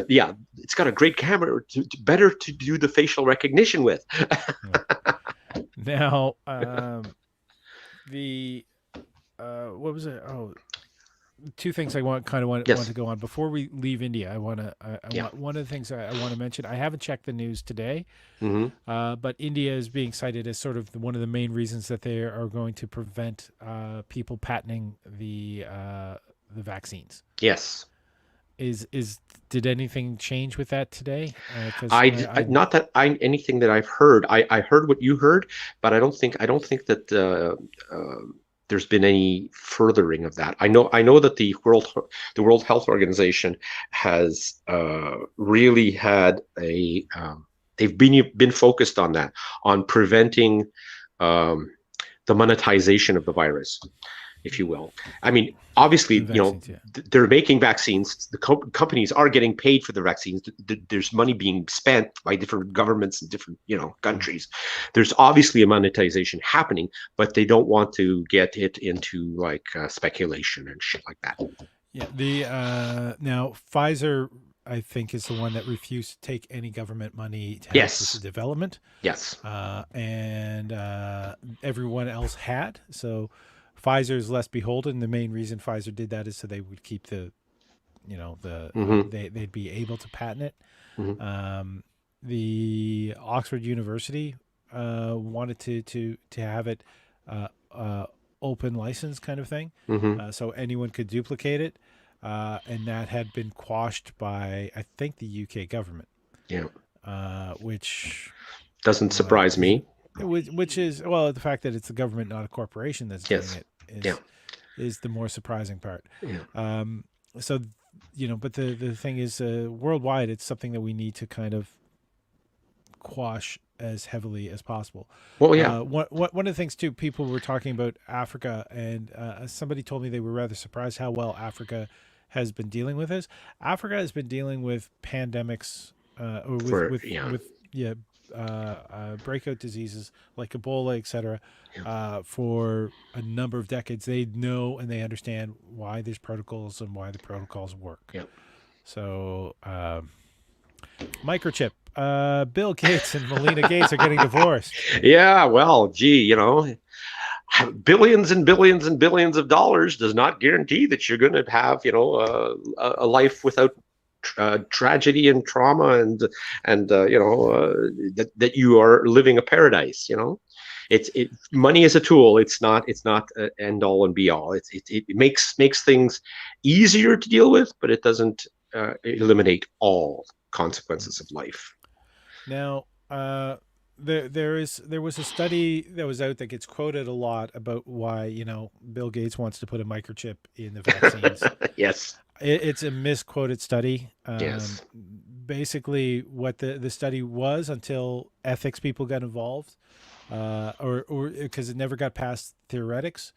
yeah, it's got a great camera better to do the facial recognition with. Yeah. Now, the what was it? Oh, two things I want Yes. to go on before we leave India. I Yeah. want one of the things I want to mention. I haven't checked the news today, Hmm. but India is being cited as sort of one of the main reasons that they are going to prevent people patenting the vaccines. Yes. Is Did anything change with that today? Because Not that I anything that I've heard. I heard what you heard, but I don't think that there's been any furthering of that. I know that the World Health Organization has really had a they've been focused on that, on preventing um, the monetization of the virus, if you will. I mean, the obviously, vaccines, yeah. they're making vaccines. The companies are getting paid for the vaccines. There's money being spent by different governments in different, Mm. countries. There's obviously a monetization happening, but they don't want to get it into like speculation and shit like that. Yeah, the now Pfizer, I think, is the one that refused to take any government money to help with the Yes, development, yes, and everyone else had. So Pfizer is less beholden. The main reason Pfizer did that is so they would keep mm-hmm, they'd be able to patent it. mm-hmm, The Oxford University wanted to have it uh, uh, open license kind of thing, mm-hmm. so anyone could duplicate it, and that had been quashed by I think the UK government, Yeah, which doesn't surprise is me. which is well the fact that it's the government, not a corporation, that's doing Yes, it yeah, is the more surprising part. yeah. So but the thing is, worldwide, it's something that we need to kind of quash as heavily as possible. Well, yeah, One of the things too, people were talking about Africa, and somebody told me they were rather surprised how well Africa has been dealing with this. Africa has been dealing with pandemics, or for yeah, with yeah, breakout diseases like Ebola, etc. yeah, For a number of decades. They know and they understand why there's protocols and why the protocols work. yeah. So Microchip. Bill Gates and Melina Gates are getting divorced. Yeah, well, gee, billions and billions and billions of dollars does not guarantee that you're going to have, a life without tragedy and trauma and that you are living a paradise. Money is a tool. It's not an end all and be all. It makes things easier to deal with, but it doesn't eliminate all consequences of life. Now, there was a study that was out that gets quoted a lot about why Bill Gates wants to put a microchip in the vaccines. Yes, It's a misquoted study. yes. Basically, what the study was until ethics people got involved, or because it never got past theoretics,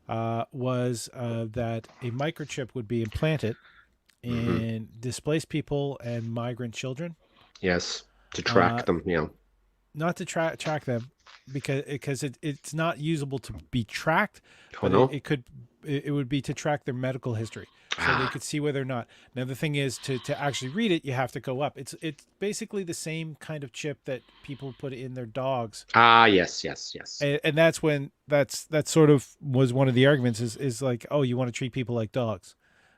was that a microchip would be implanted Hmm. in displaced people and migrant children. Yes, to Uh, track them. Yeah. Not to track them because it's not usable to be tracked, Oh but no. it could it would be to track their medical history so they Ah, could see whether or not. Now the thing is to actually read it, you have to go up. It's basically the same kind of chip that people put in their dogs, yes, yes, yes. and that's when that sort of was one of the arguments is like, oh, you want to treat people like dogs.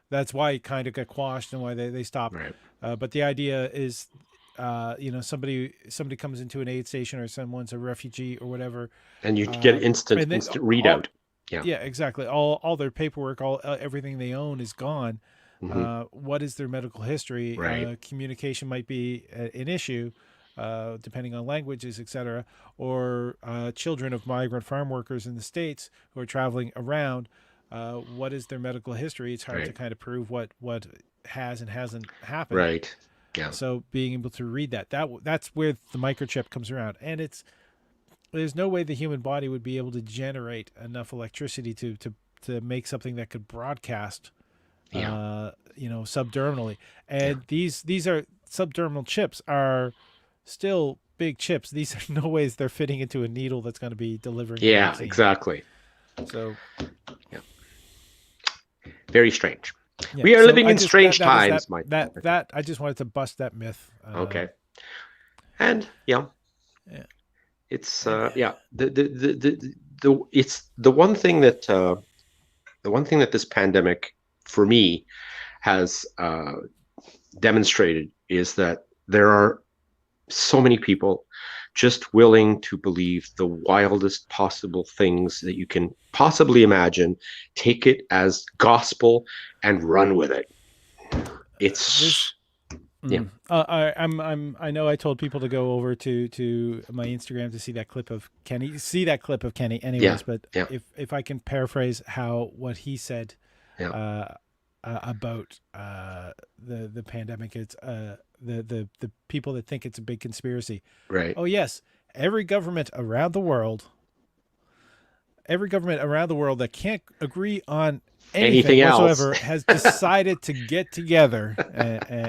That's why it kind of got quashed and why they stopped. Right. But the idea is, somebody comes into an aid station or someone's a refugee or whatever, And you get instant and they instant all readout. Yeah. yeah, exactly, all their paperwork, all everything they own is gone. Hmm. What is their medical history? Right. Communication might be an issue. Depending on languages, etc., or children of migrant farm workers in the states who are traveling around, what is their medical history? It's hard to Right. kind of prove what has and hasn't happened. Right. Yeah. So being able to read that's where the microchip comes around, and there's no way the human body would be able to generate enough electricity to make something that could broadcast, Yeah. subdermally. Yeah. And these are subdermal chips are still big chips. These are no ways they're fitting into a needle that's going to be delivering a Yeah. vaccine. Exactly. So Yeah. Very strange. yeah, We are so living I in just strange that is that times, my that my friend. that I just wanted to bust that myth. Okay. And Yeah, it's and yeah. It's the one thing that this pandemic for me has demonstrated is that there are so many people just willing to believe the wildest possible things that you can possibly imagine, take it as gospel and run with it. this It's yeah, I know I told people to go over to my Instagram to see that clip of Kenny. See that clip of Kenny, yeah, anyways. But yeah, if I can paraphrase how what he said, yeah, uh, about the pandemic, it's the people that think it's a big conspiracy. right. Oh yes, every government around the world, every government around the world that can't agree on anything Anything else? whatsoever has decided to get together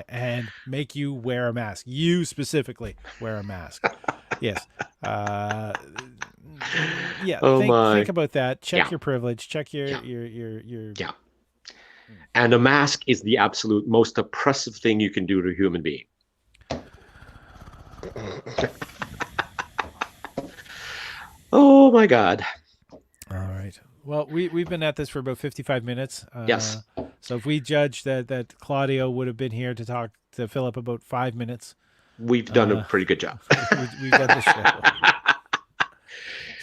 and make you wear a mask. You specifically wear a mask. Yes. Yeah. Oh Think my. about that. Check Yeah, your privilege. Check yeah, your. yeah. And a mask is the absolute most oppressive thing you can do to a human being. Oh my God. All right. Well, we've been at this for about 55 minutes. Yes, So if we judge that Claudio would have been here to talk to Philip about 5 minutes, we've done a uh, pretty good job. we've done the show.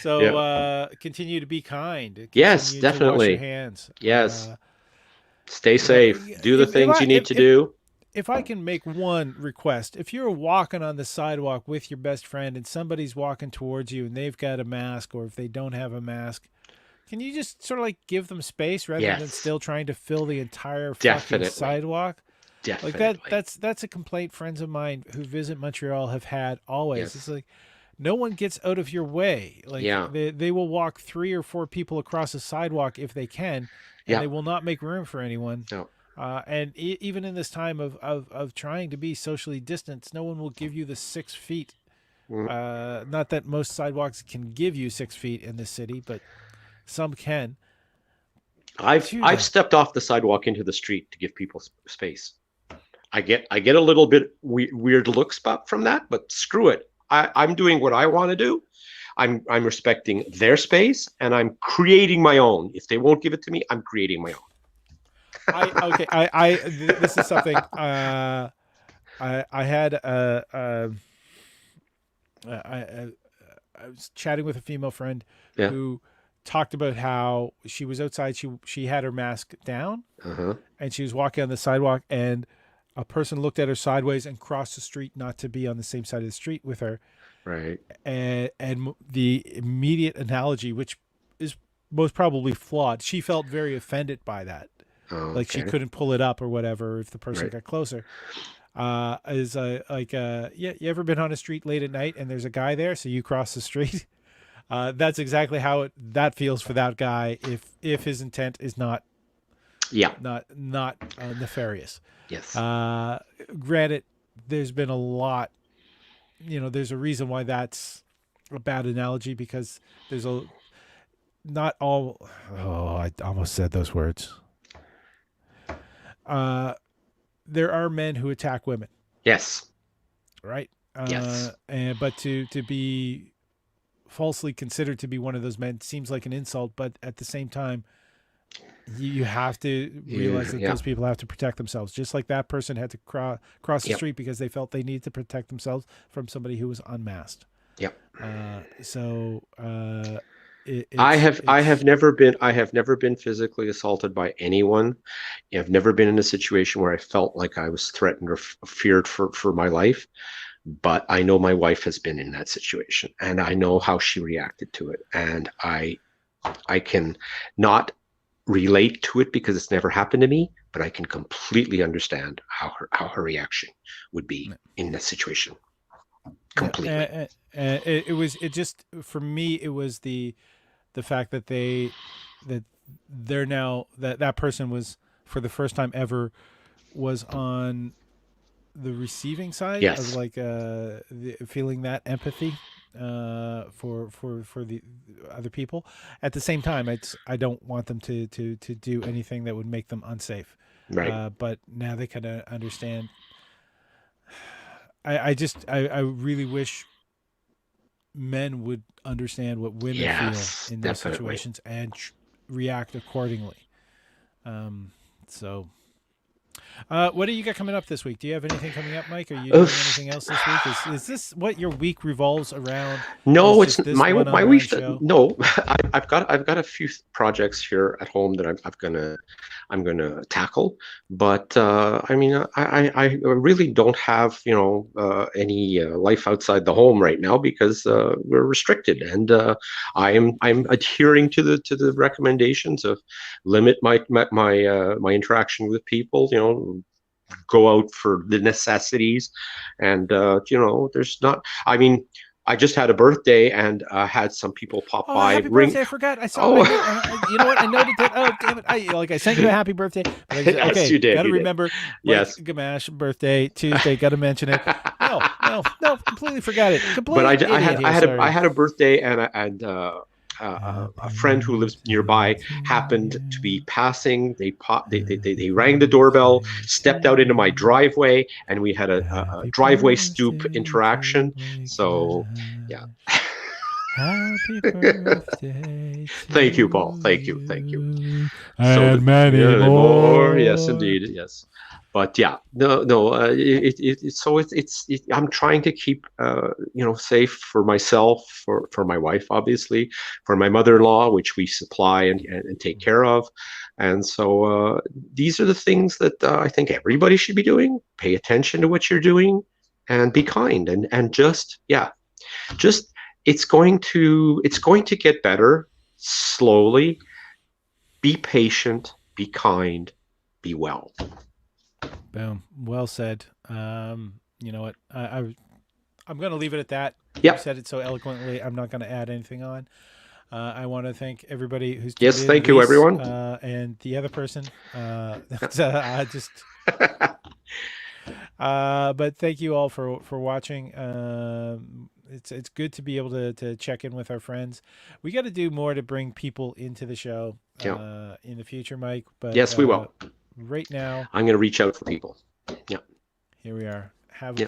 So Yeah. continue to be kind. Yes, Continue to wash your definitely. hands. Yes. Stay safe. Do the things you need to do. If I can make one request, if you're walking on the sidewalk with your best friend and somebody's walking towards you and they've got a mask, or if they don't have a mask, can you just sort of like give them space rather than Yes, still trying to fill the entire fucking definitely. sidewalk? Like Definitely. that's a complaint friends of mine who visit Montreal have had always. It's Yes. like no one gets out of your way. Like Yeah. they will walk three or four people across a sidewalk if they can, and Yeah. they will not make room for anyone. No. And even in this time of trying to be socially distanced, no one will give you the 6 feet. Mm. Not that most sidewalks can give you 6 feet in this city, but some can. I've To I've the stepped off the sidewalk into the street to give people space. I get a little bit weird looks from that, but screw it. I'm doing what I want to do. I'm respecting their space and I'm creating my own. If they won't give it to me, I'm creating my own. I okay. This is something. I had I I was chatting with a female friend Yeah. who talked about how she was outside. She had her mask down Uh-huh. and she was walking on the sidewalk, and a person looked at her sideways and crossed the street, not to be on the same side of the street with her. Right. And the immediate analogy, which is most probably flawed, she felt very offended by that. Oh, Like she okay. couldn't pull it up or whatever if the person Right. got closer. Is like yeah, you ever been on a street late at night and there's a guy there, so you cross the street? That's exactly how that feels for that guy if his intent is Yeah. not nefarious. Yes. Uh, Granted, there's been a lot. There's a reason why that's a bad analogy, because there's a not all. Oh, I almost said those words. Uh, there are men who attack women, Yes. right? Yes. And but to be falsely considered to be one of those men seems like an insult, but at the same time, you have to Yeah. realize that Yeah. those people have to protect themselves, just like that person had to cross the Yep. street because they felt they needed to protect themselves from somebody who was unmasked. Yep. So I it's have I have never been physically assaulted by anyone. I've never been in a situation where I felt like I was threatened or feared for my life. But I know my wife has been in that situation, and I know how she reacted to it, and I can not relate to it because it's never happened to me, but I can completely understand how her reaction would be in that situation. yeah, Completely. it just for me it was the fact that that they're now that person was for the first time ever was on the receiving side of Yes. like feeling that empathy for the other people. At the same time, I don't want them to do anything that would make them unsafe. Right. But now they kind of understand. I really wish men would understand what women feel Yes. in those Definitely. situations and react accordingly. Um, so what do you got coming up this week? Do you have anything coming up, Mike? Are you doing Oof. anything else this week? Is this what your week revolves around? Is No, it's just this my one-on-one week. show? No, I've got a few projects here at home that I'm gonna tackle, but I mean I really don't have any life outside the home right now because we're restricted, and I'm adhering to the recommendations of limit my interaction with people. Go out for the necessities, and there's not. I mean. I just had a birthday and had some people pop Oh, by happy ring. birthday! I forgot. I saw. Oh, I know. You know what? I noted that. Oh, damn it! I sent you a happy birthday, but I said, yes, okay, you did. got to You did. remember Mike Yes. Gamache birthday Tuesday. Got to mention it. No, no, no. Completely forgot it. But Complete I idiot had I here. had a I Sorry. had a birthday, and a Happy friend who lives birthday nearby to happened to be you. passing. Happy They rang the doorbell, birthday to stepped out into my you. driveway, and we had a Happy driveway stoop birthday to interaction. Mike So yeah. Gamache. Happy birthday Thank you, Paul. to Thank you. Thank you. you. So And many yeah, more. Yes, more. indeed. Yes. But yeah, no, no. So I'm trying to keep, safe for myself, for my wife, obviously, for my mother-in-law, which we supply and take care of. And so these are the things that I think everybody should be doing. Pay attention to what you're doing, and be kind, and just yeah, just it's going to get better slowly. Be patient, be kind, be well. Boom. Well said. You know what? I'm going to leave it at that. You Yep. said it so eloquently. I'm not going to add anything on. I want to thank everybody who's tuned Yes, in, thank you, Reese, everyone. and the other person. Just, but thank you all for watching. It's good to be able to check in with our friends. We got to do more to bring people into the show Yeah. in the future, Mike. But Yes, we will. right now, I'm going to reach out for people. Yeah. here we are. Have